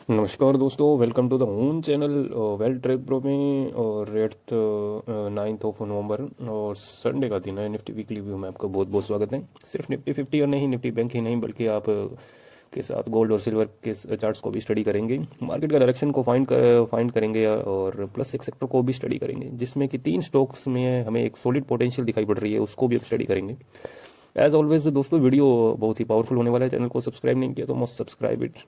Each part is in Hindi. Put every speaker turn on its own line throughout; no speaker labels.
नमस्कार दोस्तों, welcome to the own channel well track pro में। और 9 ऑफ नवंबर और संडे का दिन है। निफ्टी वीकली व्यू में आपका बहुत बहुत स्वागत है। सिर्फ निफ्टी 50 और नहीं, निफ्टी बैंक ही नहीं, बल्कि आप के साथ गोल्ड और सिल्वर के चार्ट्स को भी स्टडी करेंगे। मार्केट का डायरेक्शन को फाइंड करेंगे और प्लस एक सेक्टर को भी स्टडी करेंगे, जिसमें कि 3 स्टॉक्स में हमें एक सॉलिड पोटेंशियल दिखाई पड़ रही है, उसको भी अब स्टडी करेंगे। एज ऑलवेज दोस्तों, वीडियो बहुत ही पावरफुल होने वाला है। चैनल को सब्सक्राइब नहीं किया तो मस्ट सब्सक्राइब इट।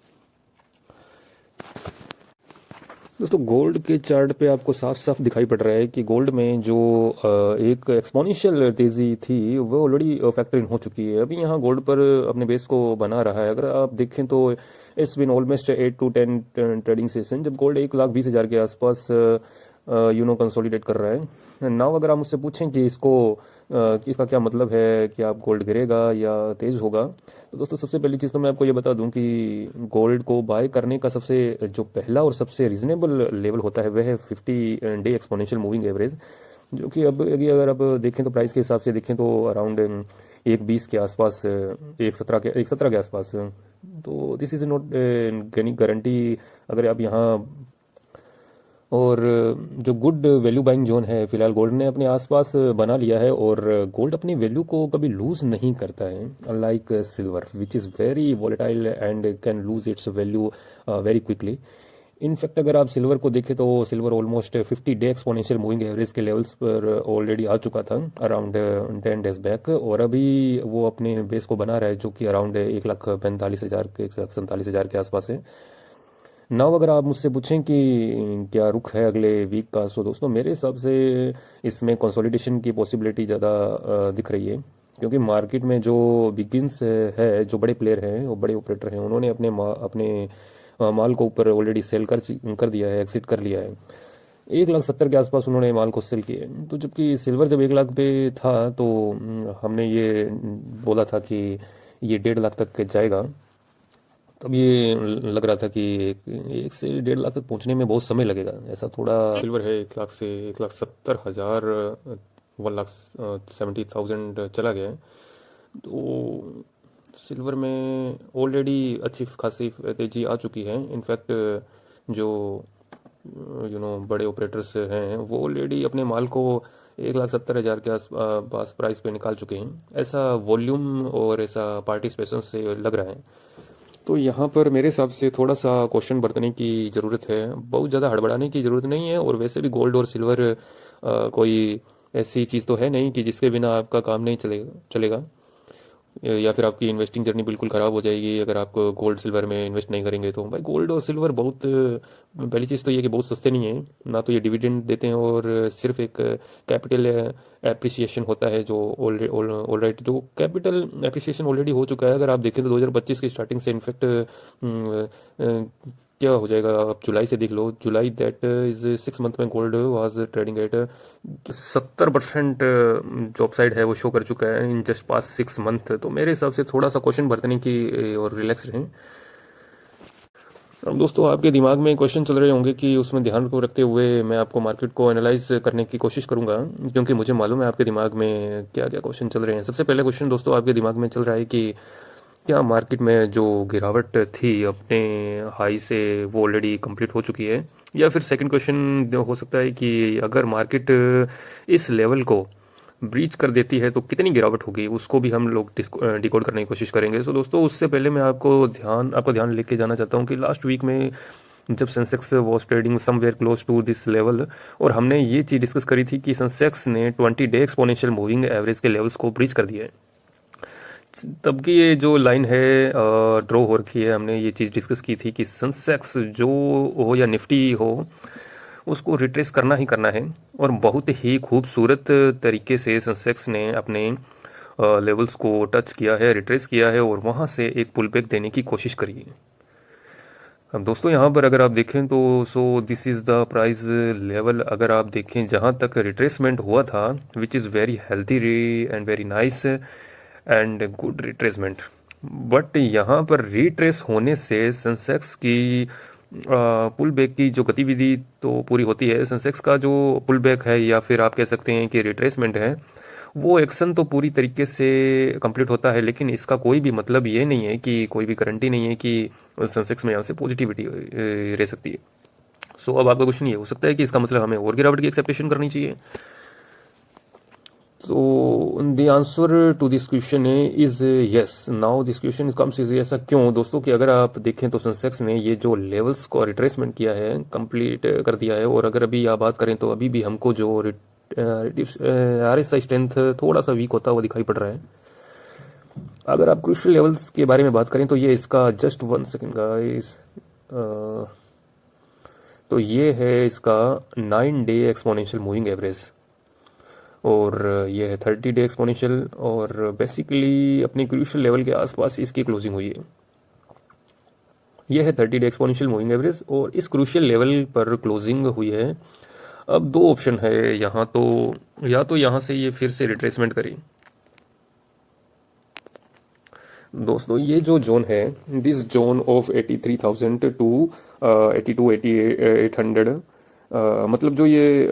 दोस्तों, गोल्ड के चार्ट पे आपको साफ साफ दिखाई पड़ रहा है कि गोल्ड में जो एक एक्सपोनेंशियल तेजी थी वो ऑलरेडी फैक्टर इन हो चुकी है। अभी यहाँ गोल्ड पर अपने बेस को बना रहा है। अगर आप देखें तो it's been almost 8 to 10 trading session जब गोल्ड 1,20,000 के आसपास कंसोलिडेट कर रहा है। नाउ अगर आप मुझसे पूछें कि इसका क्या मतलब है कि आप गोल्ड गिरेगा या तेज होगा, तो दोस्तों सबसे पहली चीज़ तो मैं आपको ये बता दूं कि गोल्ड को बाय करने का सबसे जो पहला और सबसे रीजनेबल लेवल होता है वह है 50 डे एक्सपोनेंशियल मूविंग एवरेज, जो कि अब अगर आप देखें तो प्राइस के हिसाब से देखें तो अराउंड 1,20 के आसपास, 1,17 के आसपास। तो this is not any guarantee. अगर आप यहाँ और जो गुड वैल्यू बाइंग जोन है, फिलहाल गोल्ड ने अपने आसपास बना लिया है और गोल्ड अपनी वैल्यू को कभी लूज नहीं करता है, unlike silver which is very volatile and can lose its value very quickly. In fact अगर आप सिल्वर को देखें तो silver almost 50 day exponential moving average के लेवल्स पर ऑलरेडी आ चुका था अराउंड 10 डेज बैक, और अभी वो अपने बेस को बना रहा है, जो कि अराउंड 1,45,000 के 1,47,000 के आसपास है। नाउ अगर आप मुझसे पूछें कि क्या रुख है अगले वीक का, सो दोस्तों मेरे हिसाब से इसमें कंसोलिडेशन की पॉसिबिलिटी ज़्यादा दिख रही है, क्योंकि मार्केट में जो बिगिंस है, जो बड़े प्लेयर हैं, वो बड़े ऑपरेटर हैं, उन्होंने अपने माल को ऊपर ऑलरेडी सेल कर दिया है, एग्जिट कर लिया है। 1,70,000 के आसपास उन्होंने माल को सेल किया है। तो जबकि सिल्वर जब 1 लाख पे था तो हमने ये बोला था कि ये 1.5 लाख तक जाएगा। तब ये लग रहा था कि 1 से 1.5 लाख तक पहुंचने में बहुत समय लगेगा, ऐसा थोड़ा। सिल्वर है 1 लाख से 1,70,000, 1,70,000 चला गया है। तो सिल्वर में ऑलरेडी अच्छी खासी तेजी आ चुकी है। इनफैक्ट जो बड़े ऑपरेटर्स हैं वो ऑलरेडी अपने माल को 1,70,000 के पास प्राइस पे निकाल चुके हैं। ऐसा वॉल्यूम और ऐसा पार्टिसिपेशन से लग रहा है। तो यहाँ पर मेरे हिसाब से थोड़ा सा क्वेश्चन बरतने की ज़रूरत है, बहुत ज़्यादा हड़बड़ाने की ज़रूरत नहीं है। और वैसे भी गोल्ड और सिल्वर कोई ऐसी चीज़ तो है नहीं कि जिसके बिना आपका काम नहीं चलेगा या फिर आपकी इन्वेस्टिंग जर्नी बिल्कुल ख़राब हो जाएगी अगर आप गोल्ड सिल्वर में इन्वेस्ट नहीं करेंगे। तो भाई गोल्ड और सिल्वर बहुत, पहली चीज़ तो ये कि बहुत सस्ते नहीं है, ना तो ये डिविडेंड देते हैं, और सिर्फ एक कैपिटल एप्रिसिएशन होता है जो ऑलराइट जो कैपिटल एप्रिसिएशन ऑलरेडी हो चुका है। अगर आप देखें तो 2025 की स्टार्टिंग से इनफैक्ट क्या हो जाएगा, आप जुलाई से देख लो, जुलाई दैट इज 6 मंथ में गोल्ड वाज ट्रेडिंग एट 70% जो अपसाइड है वो शो कर चुका है इन जस्ट पास 6 मंथ। तो मेरे हिसाब से थोड़ा सा क्वेश्चन बरतने की और रिलैक्स रहें। अब दोस्तों आपके दिमाग में क्वेश्चन चल रहे होंगे कि उसमें ध्यान को रखते हुए मैं आपको मार्केट को एनालाइज करने की कोशिश करूंगा, क्योंकि मुझे मालूम है आपके दिमाग में क्या क्या क्वेश्चन चल रहे हैं। सबसे पहले क्वेश्चन दोस्तों आपके दिमाग में चल रहा है कि क्या मार्केट में जो गिरावट थी अपने हाई से वो ऑलरेडी कंप्लीट हो चुकी है, या फिर सेकंड क्वेश्चन हो सकता है कि अगर मार्केट इस लेवल को ब्रीच कर देती है तो कितनी गिरावट होगी, उसको भी हम लोग डिकोड करने की कोशिश करेंगे। सो दोस्तों उससे पहले मैं आपका ध्यान लेके जाना चाहता हूँ कि लास्ट वीक में जब Sensex was trading somewhere close to this level, और हमने ये चीज़ डिस्कस करी थी कि सेंसेक्स ने 20 डे एक्सपोनेंशियल मूविंग एवरेज के लेवल्स को ब्रीच कर दिया है। तब की ये जो लाइन है ड्रॉ हो रखी है, हमने ये चीज़ डिस्कस की थी कि सेंसेक्स जो हो या निफ्टी हो, उसको रिट्रेस करना ही करना है। और बहुत ही खूबसूरत तरीके से सेंसेक्स ने अपने लेवल्स को टच किया है, रिट्रेस किया है, और वहाँ से एक पुल बैक देने की कोशिश करी है। अब दोस्तों यहाँ पर अगर आप देखें तो so this is the price level. अगर आप देखें जहाँ तक रिट्रेसमेंट हुआ था, which is very healthy and very nice and good retracement, but यहाँ पर रिट्रेस होने से सेंसेक्स की पुल बैक की जो गतिविधि तो पूरी होती है, सेंसेक्स का जो पुल बैक है या फिर आप कह सकते हैं कि रिट्रेसमेंट है, वो एक्शन तो पूरी तरीके से कंप्लीट होता है, लेकिन इसका कोई भी मतलब ये नहीं है कि कोई भी गारंटी नहीं है कि सेंसेक्स में यहाँ से पॉजिटिविटी रह सकती है। सो अब आपका क्वेश्चन ये हो सकता है कि इसका मतलब हमें और गिरावट की एक्सेप्टेशन करनी चाहिए। तो the answer to this question is yes. Now this question comes is ऐसा क्यों दोस्तों कि अगर आप देखें तो सेंसेक्स ने ये जो लेवल्स को रिट्रेसमेंट किया है, कंप्लीट कर दिया है, और अगर अभी आप बात करें तो अभी भी हमको जो RSI स्ट्रेंथ थोड़ा सा वीक होता हुआ दिखाई पड़ रहा है। अगर आप क्रूशियल लेवल्स के बारे में बात करें तो ये इसका जस्ट 1 सेकेंड गाइस, तो ये है इसका 9 डे एक्सपोनेंशियल मूविंग एवरेज, और ये है 30 डे एक्सपोनेंशियल, और बेसिकली अपने क्रूशियल लेवल के आसपास इसकी क्लोजिंग हुई है। ये है 30 डे एक्सपोनेंशियल मूविंग एवरेज और इस क्रूशियल लेवल पर क्लोजिंग हुई है। अब दो ऑप्शन है यहाँ, तो या तो यहाँ से ये फिर से रिट्रेसमेंट करें। दोस्तों ये जो जोन है, दिस जोन ऑफ 83,000 टू 82,800, मतलब जो ये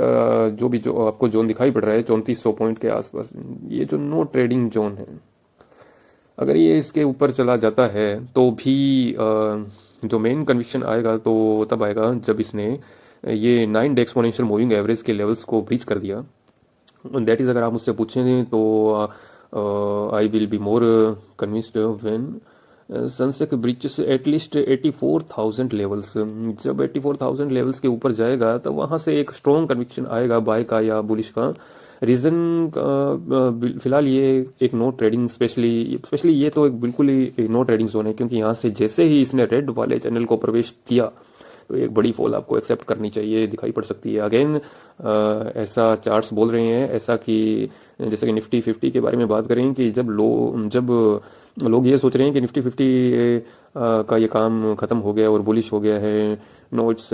जो भी जो आपको जोन दिखाई पड़ रहा है 3400 पॉइंट के आसपास, ये जो नो ट्रेडिंग जोन है, अगर ये इसके ऊपर चला जाता है तो भी जो मेन कन्विक्शन आएगा तो तब आएगा जब इसने ये 9 डे एक्सपोनेंशियल मूविंग एवरेज के लेवल्स को ब्रीच कर दिया। दैट इज़, अगर आप मुझसे पूछें तो I will be more convinced when Sensex breaches at least 84,000 levels. जब 84,000 लेवल्स के ऊपर जाएगा तो वहाँ से एक स्ट्रॉन्ग कन्विक्शन आएगा बाय का या बुलिश का। रीज़न फिलहाल ये एक नो ट्रेडिंग, स्पेशली ये तो एक बिल्कुल ही नो ट्रेडिंग जोन है, क्योंकि यहाँ से जैसे ही इसने रेड वाले चैनल को प्रवेश किया तो एक बड़ी फॉल आपको एक्सेप्ट करनी चाहिए, दिखाई पड़ सकती है। अगेन ऐसा चार्ट्स बोल रहे हैं, ऐसा कि जैसे कि निफ्टी 50 के बारे में बात करें कि जब लोग ये सोच रहे हैं कि निफ्टी 50 का ये काम ख़त्म हो गया और बुलिश हो गया है, no it's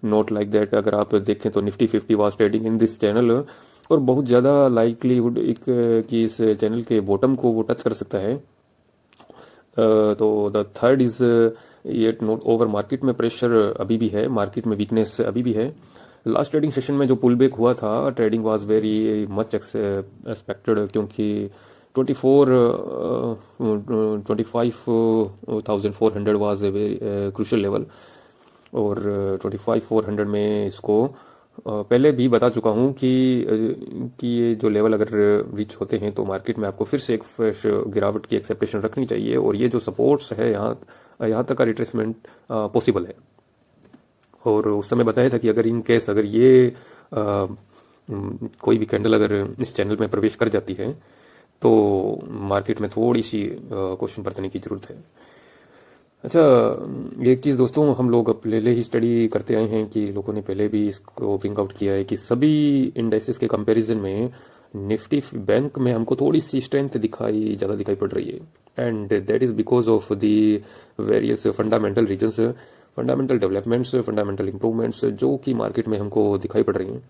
not like that. अगर आप देखें तो Nifty 50 was trading in this channel, और बहुत ज़्यादा लाइकलीहुड एक कि इस चैनल के बॉटम को वो टच कर सकता है। तो the third is yet note over, market में प्रेशर अभी भी है, मार्केट में वीकनेस अभी भी है। लास्ट ट्रेडिंग सेशन में जो पुल बैक हुआ था, trading was very much expected, क्योंकि 25,400 was a very crucial level, और 25,400 में इसको पहले भी बता चुका हूँ कि ये जो लेवल अगर रीच होते हैं तो मार्केट में आपको फिर से एक फ्रेश गिरावट की एक्सेप्टेशन रखनी चाहिए, और ये जो सपोर्ट्स है यहाँ तक का रिट्रेसमेंट पॉसिबल है। और उस समय बताया था कि अगर इन केस अगर ये कोई भी कैंडल अगर इस चैनल में प्रवेश कर जाती है तो मार्केट में थोड़ी सी क्वेश्चन बरतने की ज़रूरत है। अच्छा, एक चीज़ दोस्तों हम लोग अब पहले ही स्टडी करते आए हैं कि लोगों ने पहले भी इसको ब्रिंग आउट किया है कि सभी इंडेक्सेस के कंपैरिजन में निफ्टी बैंक में हमको थोड़ी सी स्ट्रेंथ ज़्यादा दिखाई पड़ रही है, and that is because of the various fundamental reasons, fundamental developments, fundamental improvements जो कि मार्केट में हमको दिखाई पड़ रही हैं।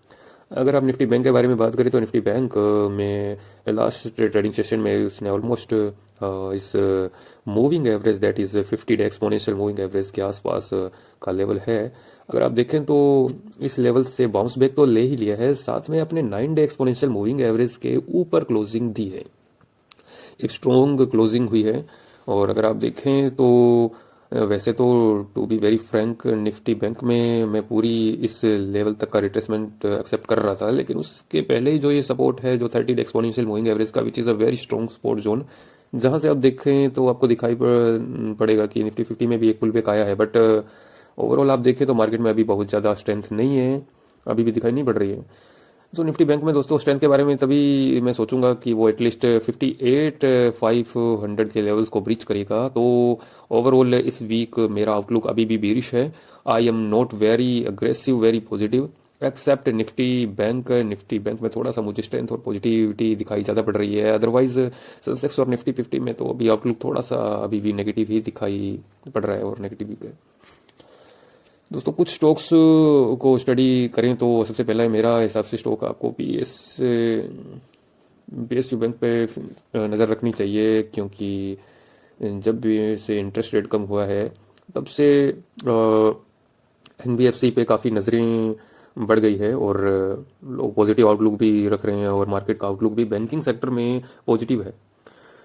अगर आप निफ्टी बैंक के बारे में बात करें तो निफ्टी बैंक में लास्ट ट्रेडिंग सेशन में उसने ऑलमोस्ट इस moving average that is 50 day exponential moving average के आसपास का लेवल है। अगर आप देखें तो इस लेवल से बाउंस बैक तो ले ही लिया है, साथ में अपने 9 डे एक्सपोनेंशियल मूविंग एवरेज के ऊपर क्लोजिंग दी है, एक स्ट्रॉन्ग क्लोजिंग हुई है। और अगर आप देखें तो वैसे तो to be very frank Nifty bank में मैं पूरी इस लेवल तक का रिट्रेसमेंट एक्सेप्ट कर रहा था, लेकिन उसके पहले ही जो ये सपोर्ट है जो 30 डे एक्सपोनेंशियल मूविंग एवरेज का, which is a very strong support zone, जहाँ से आप देखें तो आपको दिखाई पड़ेगा कि निफ्टी 50 में भी एक पुल बैक आया है, बट ओवरऑल आप देखें तो मार्केट में अभी बहुत ज़्यादा स्ट्रेंथ नहीं है, अभी भी दिखाई नहीं पड़ रही है। सो निफ्टी बैंक में दोस्तों स्ट्रेंथ के बारे में तभी मैं सोचूंगा कि वो एटलीस्ट 58,500 के लेवल्स को ब्रीच करेगा। तो ओवरऑल इस वीक मेरा आउटलुक अभी भी बेरिश है। I am not very aggressive, very positive except Nifty bank में थोड़ा सा मुझे स्ट्रेंथ और पॉजिटिविटी दिखाई ज़्यादा पड़ रही है। अदरवाइज सेंसेक्स और निफ्टी 50 में तो अभी आउटलुक थोड़ा सा अभी भी नेगेटिव ही दिखाई पड़ रहा है, और नेगेटिव ही है। दोस्तों कुछ स्टॉक्स को स्टडी करें तो सबसे पहला है मेरा हिसाब से स्टॉक आपको PSU बैंक पे नज़र रखनी चाहिए, क्योंकि जब भी से इंटरेस्ट रेट कम हुआ है तब से एनबीएफसी पे काफ़ी नज़रें बढ़ गई है और लोग पॉजिटिव आउटलुक भी रख रहे हैं और मार्केट का आउटलुक भी बैंकिंग सेक्टर में पॉजिटिव है।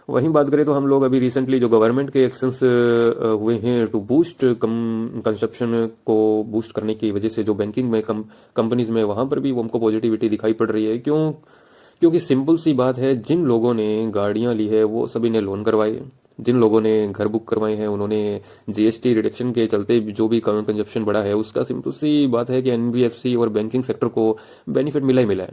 वहीं बात करें तो हम लोग अभी रिसेंटली जो गवर्नमेंट के एक्शंस हुए हैं टू बूस्ट कंजप्शन को बूस्ट करने की वजह से जो बैंकिंग में कंपनीज में वहाँ पर भी वो हमको पॉजिटिविटी दिखाई पड़ रही है। क्योंकि सिंपल सी बात है, जिन लोगों ने गाड़ियां ली है वो सभी ने लोन करवाए, जिन लोगों ने घर बुक करवाए हैं उन्होंने जीएसटी रिडक्शन के चलते जो भी कंजप्शन बढ़ा है उसका सिंपल सी बात है कि एनबीएफसी और बैंकिंग सेक्टर को बेनिफिट मिला ही मिला है,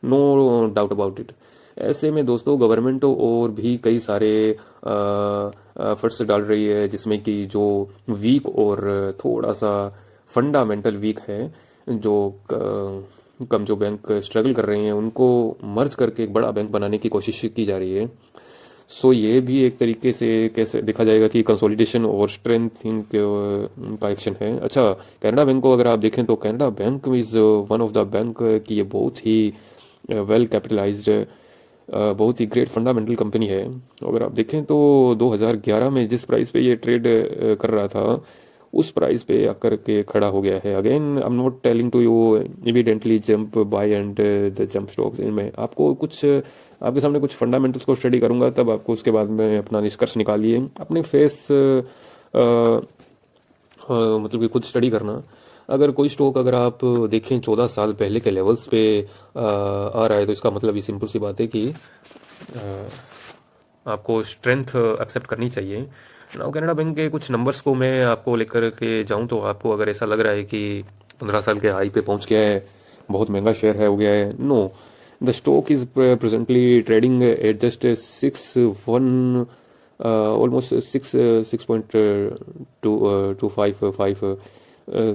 नो डाउट अबाउट इट। ऐसे में दोस्तों गवर्नमेंट और भी कई सारे एफर्ट्स डाल रही है जिसमें कि जो वीक और थोड़ा सा फंडामेंटल वीक है, जो कम जो बैंक स्ट्रगल कर रहे हैं उनको मर्ज करके एक बड़ा बैंक बनाने की कोशिश की जा रही है। सो ये भी एक तरीके से कैसे देखा जाएगा कि कंसोलिडेशन और स्ट्रेंथिंग का एक्शन है। अच्छा, कनाडा बैंक को अगर आप देखें तो Canada bank is one of the bank की ये बहुत ही वेल कैपिटलाइज्ड, बहुत ही ग्रेट फंडामेंटल कंपनी है। अगर आप देखें तो 2011 में जिस प्राइस पे ये ट्रेड कर रहा था उस प्राइस पे आकर के खड़ा हो गया है। Again I am not telling to you immediately jump buy and the jump stocks. मैं आपको कुछ आपके सामने कुछ फंडामेंटल्स को स्टडी करूंगा, तब आपको उसके बाद में अपना निष्कर्ष निकालिए अपने फेस मतलब कि खुद स्टडी करना। अगर कोई स्टॉक अगर आप देखें 14 साल पहले के लेवल्स पे आ रहा है तो इसका मतलब ये सिंपल सी बात है कि आपको स्ट्रेंथ एक्सेप्ट करनी चाहिए। नाउ कनाडा बैंक के कुछ नंबर्स को मैं आपको लेकर के जाऊं तो आपको अगर ऐसा लग रहा है कि 15 साल के हाई पे पहुंच गया है, बहुत महंगा शेयर है हो गया है, no, the stock is presently trading at just 6 1 almost 6.255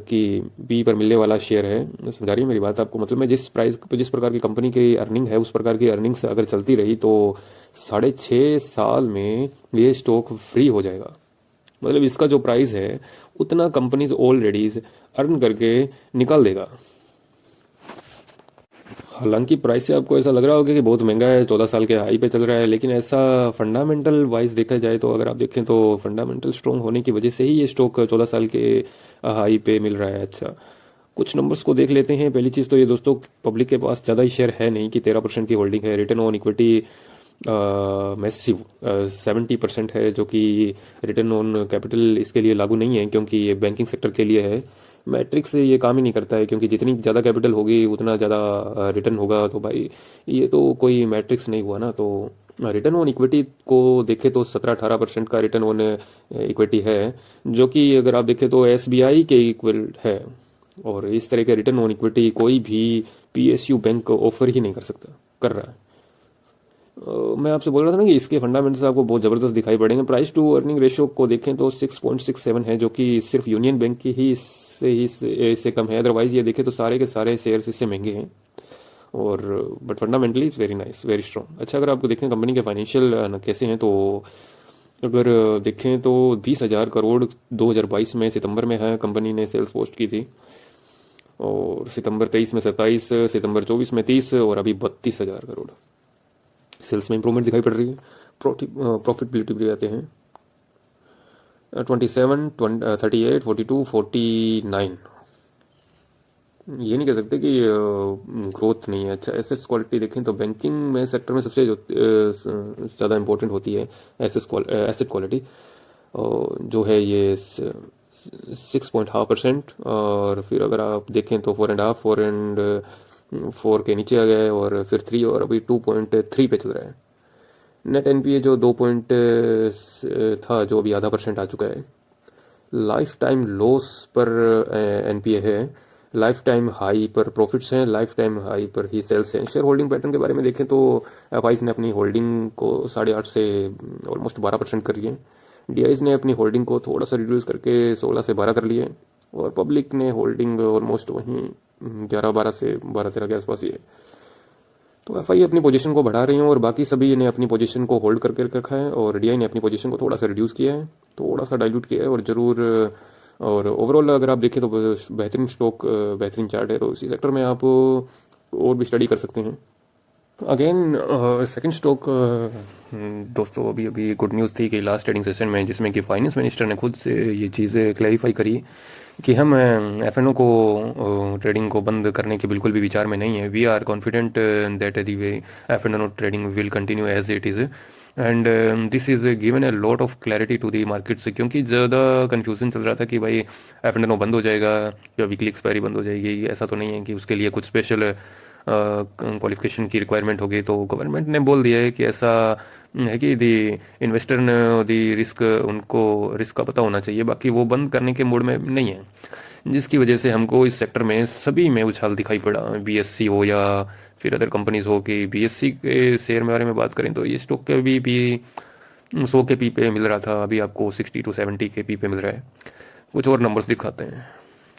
की बी पर मिलने वाला शेयर है। समझा रही है मेरी बात आपको? मतलब मैं जिस प्राइस जिस प्रकार की कंपनी की अर्निंग है उस प्रकार की अर्निंग्स अगर चलती रही तो 6.5 साल में ये स्टॉक फ्री हो जाएगा। मतलब इसका जो प्राइस है उतना कंपनीज ऑलरेडी अर्न करके निकाल देगा। हालांकि प्राइस से आपको ऐसा लग रहा होगा कि बहुत महंगा है, 14 साल के हाई पे चल रहा है, लेकिन ऐसा फंडामेंटल वाइज देखा जाए तो अगर आप देखें तो फंडामेंटल स्ट्रॉन्ग होने की वजह से ही ये स्टॉक 14 साल के हाई पे मिल रहा है। अच्छा, कुछ नंबर्स को देख लेते हैं। पहली चीज़ तो ये दोस्तों, पब्लिक के पास ज़्यादा ही शेयर है नहीं कि 13% की होल्डिंग है। रिटर्न ऑन इक्विटी मैसिव 70% है, जो कि रिटर्न ऑन कैपिटल इसके लिए लागू नहीं है क्योंकि ये बैंकिंग सेक्टर के लिए है। मैट्रिक्स से ये काम ही नहीं करता है क्योंकि जितनी ज़्यादा कैपिटल होगी उतना ज़्यादा रिटर्न होगा, तो भाई ये तो कोई मैट्रिक्स नहीं हुआ ना। तो रिटर्न ऑन इक्विटी को देखें तो 17-18% का रिटर्न ऑन इक्विटी है, जो कि अगर आप देखें तो एसबीआई के इक्वल है। और इस तरह के रिटर्न ऑन इक्विटी कोई भी पीएसयू बैंक ऑफर ही नहीं कर रहा है। मैं आपसे बोल रहा था ना कि इसके फंडामेंटल्स आपको बहुत ज़बरदस्त दिखाई पड़ेंगे। प्राइस टू अर्निंग रेशियो को देखें तो 6.67 है, जो कि सिर्फ यूनियन बैंक की ही इससे कम है। अदरवाइज ये देखें तो सारे के सारे शेयर्स इससे महंगे हैं। और but fundamentally is very nice, very strong. अच्छा, अगर आपको देखें कंपनी के फाइनेंशियल कैसे हैं तो अगर देखें तो 20,000 करोड़ 2022 में सितंबर में है कंपनी ने सेल्स पोस्ट की थी, और सितंबर 23 में 27, सितंबर 24 में 30 और अभी 32,000 करोड़। सेल्स में इंप्रूवमेंट दिखाई पड़ रही है। प्रॉफिटेबिलिटी भी आते हैं 27, 38, 42, 49। ये नहीं कह सकते कि ग्रोथ नहीं है। अच्छा, एसेट्स क्वालिटी देखें तो बैंकिंग में सेक्टर में सबसे जो ज़्यादा इंपॉर्टेंट होती है एसेट क्वालिटी, जो है ये 6.5%। और फिर अगर आप देखें तो 4.5, 4 के नीचे आ गया है, और फिर 3 और अभी 2.3 पे चल रहा है। नेट एनपीए जो 2 था जो अभी ½ % आ चुका है। लाइफ टाइम लॉस पर एनपीए है, लाइफ टाइम हाई पर प्रॉफिट्स हैं, लाइफ टाइम हाई पर ही सेल्स हैं। शेयर होल्डिंग पैटर्न के बारे में देखें तो एफआईज ने अपनी होल्डिंग को 8.5 से ऑलमोस्ट 12% कर लिया है। डीआईज ने अपनी होल्डिंग को थोड़ा सा रिड्यूस करके 16 से 12 कर लिए, और पब्लिक ने होल्डिंग ऑलमोस्ट वहीं 11-12 से 12-13 के आसपास ही है। तो एफआई अपनी पोजीशन को बढ़ा रही हैं और बाकी सभी ने अपनी पोजीशन को होल्ड करके रखा है, और डीआई ने अपनी पोजीशन को थोड़ा सा रिड्यूस किया है, थोड़ा सा डाइल्यूट किया है। और ज़रूर और ओवरऑल अगर आप देखें तो बेहतरीन स्टॉक, बेहतरीन चार्ट है, तो इसी सेक्टर में आप और भी स्टडी कर सकते हैं। अगेन सेकंड स्टॉक दोस्तों, अभी गुड न्यूज़ थी कि लास्ट ट्रेडिंग सेशन में जिसमें कि फाइनेंस मिनिस्टर ने खुद से ये चीज़ें क्लैरिफाई करी कि हम एफ एन ओ को ट्रेडिंग को बंद करने के बिल्कुल भी विचार में नहीं है। We are confident that the way F and O trading will continue as it is, and this is given a lot of clarity to the markets, क्योंकि ज़्यादा कन्फ्यूजन चल रहा था कि भाई एफ एन ओ बंद हो जाएगा या वीकली एक्सपायरी बंद हो जाएगी। ऐसा तो नहीं है कि उसके लिए कुछ स्पेशल क्वालिफिकेशन की रिक्वायरमेंट होगी। तो गवर्नमेंट ने बोल दिया है कि ऐसा है कि दी इन्वेस्टर ने दी रिस्क, उनको रिस्क का पता होना चाहिए, बाकी वो बंद करने के मूड में नहीं है, जिसकी वजह से हमको इस सेक्टर में सभी में उछाल दिखाई पड़ा। बीएससी हो या फिर अदर कंपनीज हो। कि बीएससी के शेयर में बारे में बात करें तो ये स्टॉक के भी 100 के पी पे मिल रहा था, अभी आपको 60 to 70 के पी पे मिल रहा है। कुछ और नंबर्स दिखाते हैं।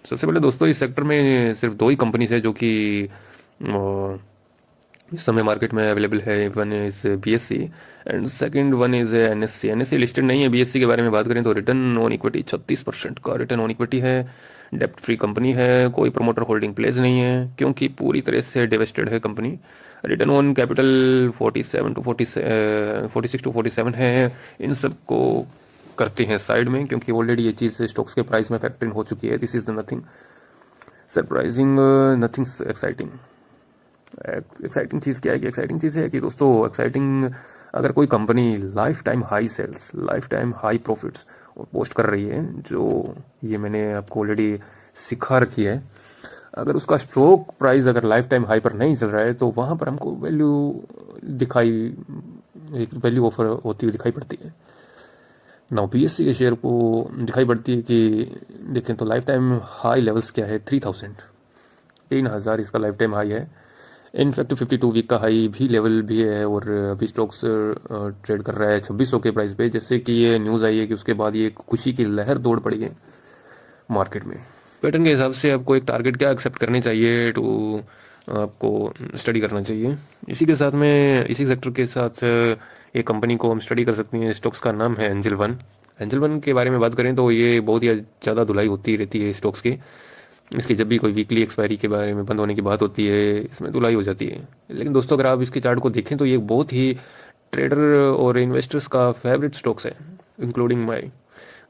सबसे पहले दोस्तों इस सेक्टर में सिर्फ दो ही कंपनीज है जो कि इस समय मार्केट में अवेलेबल है। One is BSc and second one is NSC. NSC listed नहीं है। बीएससी के बारे में बात करें तो रिटर्न ऑन इक्विटी 36% का रिटर्न ऑन इक्विटी है। डेप्ट फ्री कंपनी है, कोई प्रमोटर होल्डिंग प्लेज नहीं है क्योंकि पूरी तरह से डिवेस्टेड है company. Return on capital 46 to 47 है। इन सब को करते हैं साइड में क्योंकि ऑलरेडी ये चीज़ स्टॉक्स के प्राइस में फैक्टर इन हो चुकी है। This is the nothing surprising, nothing exciting. Exciting चीज़ क्या है कि एक्साइटिंग चीज़ है कि दोस्तों एक्साइटिंग अगर कोई company life time high sales, life time high profits post कर रही है, जो ये मैंने आपको ऑलरेडी सिखा रखी है, अगर उसका स्टॉक प्राइस अगर लाइफ टाइम हाई पर नहीं चल रहा है तो वहाँ पर हमको वैल्यू एक वैल्यू ऑफर होती हुई दिखाई पड़ती है। नाउ बीएससी के शेयर को दिखाई पड़ती है कि देखें तो लाइफ टाइम हाई लेवल्स क्या है, 3000 इसका लाइफ टाइम हाई है। इनफैक्ट 52 वीक का हाई भी लेवल भी है और अभी स्टॉक्स ट्रेड कर रहा है 2600 के प्राइस पे। जैसे कि ये न्यूज़ आई है कि उसके बाद ये खुशी की लहर दौड़ पड़ी है मार्केट में। पैटर्न के हिसाब से आपको एक टारगेट क्या एक्सेप्ट करनी चाहिए टू आपको स्टडी करना चाहिए। इसी के साथ में इसी सेक्टर के साथ एक कंपनी को हम स्टडी कर सकते हैं। स्टॉक्स का नाम है एंजल वन। एंजल वन के बारे में बात करें तो ये बहुत ही ज़्यादा धुलाई होती रहती है स्टॉक्स की। इसकी जब भी कोई वीकली एक्सपायरी के बारे में बंद होने की बात होती है इसमें धुलाई हो जाती है। लेकिन दोस्तों अगर आप इसके चार्ट को देखें तो ये बहुत ही ट्रेडर और इन्वेस्टर्स का फेवरेट स्टॉक्स है, इंक्लूडिंग माई।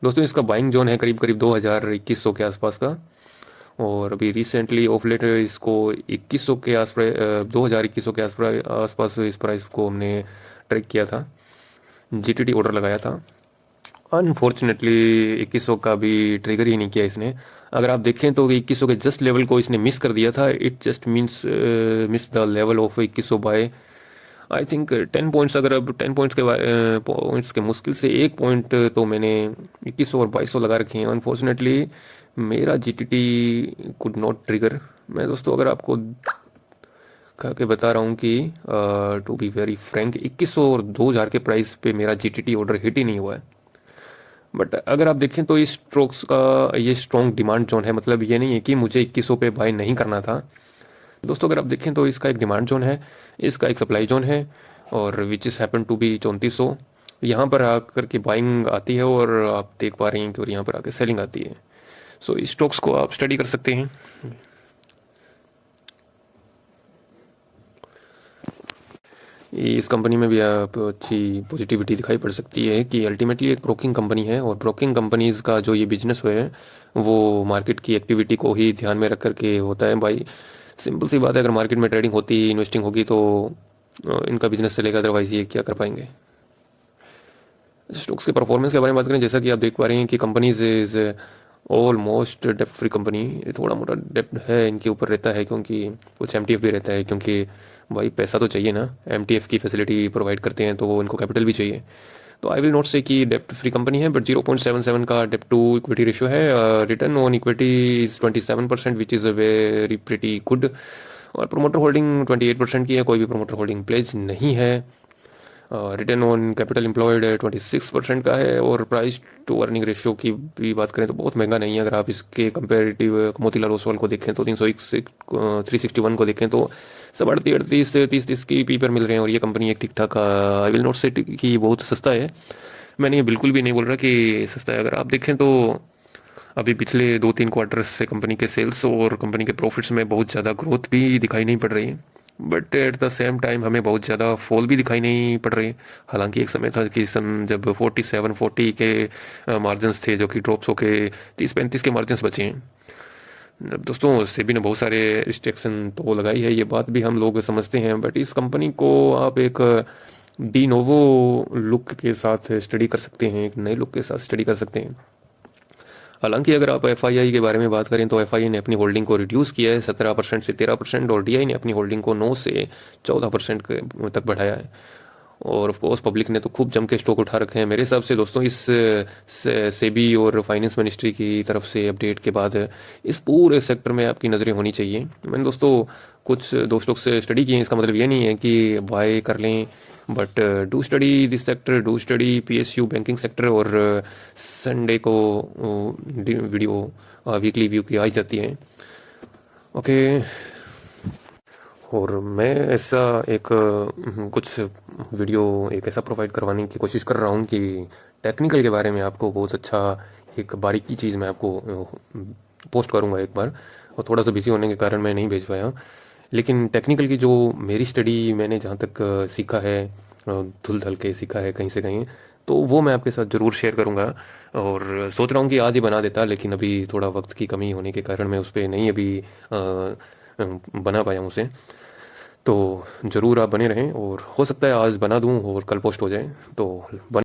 दोस्तों इसका बाइंग जोन है करीब करीब 2100 के आसपास का, और अभी रिसेंटली ऑफ लेट इसको 2100 के आसपास 2100 के आसपास इस प्राइस को हमने ट्रैक किया था, जीटीटी ऑर्डर लगाया था। अनफॉर्चुनेटली 2100 का भी ट्रिगर ही नहीं किया इसने। अगर आप देखें तो 2100 के जस्ट लेवल को इसने मिस कर दिया था। It just means miss the level of 2100 by I think 10 points. अगर अब 10 पॉइंट्स के मुश्किल से एक पॉइंट तो मैंने 2100 और 2200 लगा रखे हैं। अनफॉर्चुनेटली मेरा जीटीटी कुड नॉट ट्रिगर। मैं दोस्तों अगर आपको कह के बता रहा हूँ कि टू बी वेरी फ्रैंक 2100 और 2000 के प्राइस पे मेरा जीटीटी ऑर्डर हिट ही नहीं हुआ है। बट अगर आप देखें तो इस स्टॉक्स का ये स्ट्रॉन्ग डिमांड जोन है, मतलब ये नहीं है कि मुझे 2100 पे बाय नहीं करना था। दोस्तों अगर आप देखें तो इसका एक डिमांड जोन है, इसका एक सप्लाई जोन है, और which is happen to be 3400। यहाँ पर आकर के बाइंग आती है और आप देख पा रहे हैं कि और यहाँ पर आकर सेलिंग आती है। सो इस स्टॉक्स को आप स्टडी कर सकते हैं। इस कंपनी में भी आप अच्छी पॉजिटिविटी दिखाई पड़ सकती है कि अल्टीमेटली एक ब्रोकिंग कंपनी है, और ब्रोकिंग कंपनीज का जो ये बिजनेस है वो मार्केट की एक्टिविटी को ही ध्यान में रख करके होता है। भाई सिंपल सी बात है, अगर मार्केट में ट्रेडिंग होती, इन्वेस्टिंग होगी तो इनका बिजनेस चलेगा, अदरवाइज ये क्या कर पाएंगे। स्टॉक्स के परफॉर्मेंस के बारे में बात करें, जैसा कि आप देख पा रहे हैं कि कंपनीज इज ऑलमोस्ट डेप्ट फ्री कंपनी। थोड़ा मोटा डेप्ट है इनके ऊपर रहता है क्योंकि कुछ एमटीएफ भी रहता है, क्योंकि भाई पैसा तो चाहिए ना, एमटीएफ की फैसिलिटी प्रोवाइड करते हैं तो इनको कैपिटल भी चाहिए। तो आई विल नॉट से कि डेप्ट फ्री कंपनी है, बट 0.77 का डेप्ट टू इक्विटी रेशियो है। Return on equity is 27% which is a very pretty good, और प्रोमोटर होल्डिंग 28% की है, कोई भी प्रोमोटर होल्डिंग प्लेज नहीं है। रिटर्न ऑन कैपिटल एम्प्लॉयड 26% का है, और प्राइस टू अर्निंग रेशियो की भी बात करें तो बहुत महंगा नहीं है। अगर आप इसके कंपेरेटिव मोतीलाल ओसवाल को देखें तो 361 को देखें तो 38 30 की पी पर मिल रहे हैं, और ये कंपनी एक ठीक ठाक, आई विल नॉट से कि बहुत सस्ता है। मैंने ये बिल्कुल भी नहीं बोल रहा कि सस्ता है। अगर आप देखें तो अभी पिछले 2-3 क्वार्टर्स से कंपनी के सेल्स और कंपनी के प्रॉफिट्स में बहुत ज़्यादा ग्रोथ भी दिखाई नहीं पड़ रही है। But at the same time हमें बहुत ज़्यादा फॉल भी दिखाई नहीं पड़ रही। हालांकि एक समय था कि सन जब 47-40 के मार्जिन्स थे जो कि ड्रॉप्स होके 30-35 के मार्जिन्स बचे हैं। अब दोस्तों सेबी ने बहुत सारे रिस्ट्रिक्शन तो लगाई है, ये बात भी हम लोग समझते हैं, बट इस कंपनी को आप एक डी नोवो लुक के साथ स्टडी कर सकते हैं, एक नए लुक के साथ स्टडी कर सकते हैं। हालांकि अगर आप एफआईआई के बारे में बात करें तो एफआईआई ने अपनी होल्डिंग को रिड्यूस किया है 17% से 13%, और डीआई ने अपनी होल्डिंग को 9 से 14% तक बढ़ाया है। और ऑफ कोर्स पब्लिक ने तो खूब जम के स्टॉक उठा रखे हैं। मेरे हिसाब से दोस्तों इस सेबी और फाइनेंस मिनिस्ट्री की तरफ से अपडेट के बाद इस पूरे सेक्टर में आपकी नज़रें होनी चाहिए। मैंने दोस्तों कुछ दोस्तों से स्टडी की है, इसका मतलब ये नहीं है कि बाय कर लें, but do study this sector, do study PSU banking sector. और संडे को वीडियो वीकली व्यू की आई जाती है। ओके। और मैं ऐसा एक कुछ वीडियो एक ऐसा प्रोवाइड करवाने की कोशिश कर रहा हूँ कि टेक्निकल के बारे में आपको बहुत अच्छा एक बारीकी चीज़ मैं आपको पोस्ट करूँगा एक बार, और थोड़ा सा बिजी होने के कारण मैं नहीं भेज पाया। लेकिन टेक्निकल की जो मेरी स्टडी मैंने जहाँ तक सीखा है, धुल धल के सीखा है कहीं से कहीं, तो वो मैं आपके साथ ज़रूर शेयर करूँगा। और सोच रहा हूँ कि आज ही बना देता, लेकिन अभी थोड़ा वक्त की कमी होने के कारण मैं उस पर नहीं अभी बना पाया हूँ उसे। तो ज़रूर आप बने रहें, और हो सकता है आज बना दूँ और कल पोस्ट हो जाए, तो बन